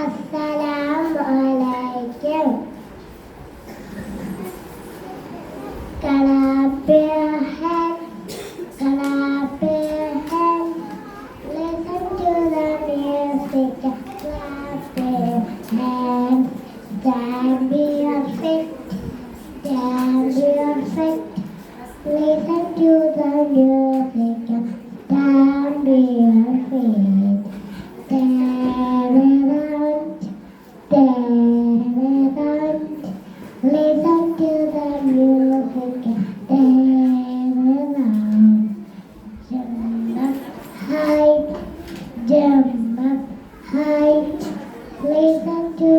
Assalamu Alaikum. Clap your hands, clap your hands. Listen to the music, clap your hands. Stand your feet, stand your feet. Listen to the music, stand your feet. Stand around, stand around. Listen to the music, stand around. Jump up high, jump up high. Listen to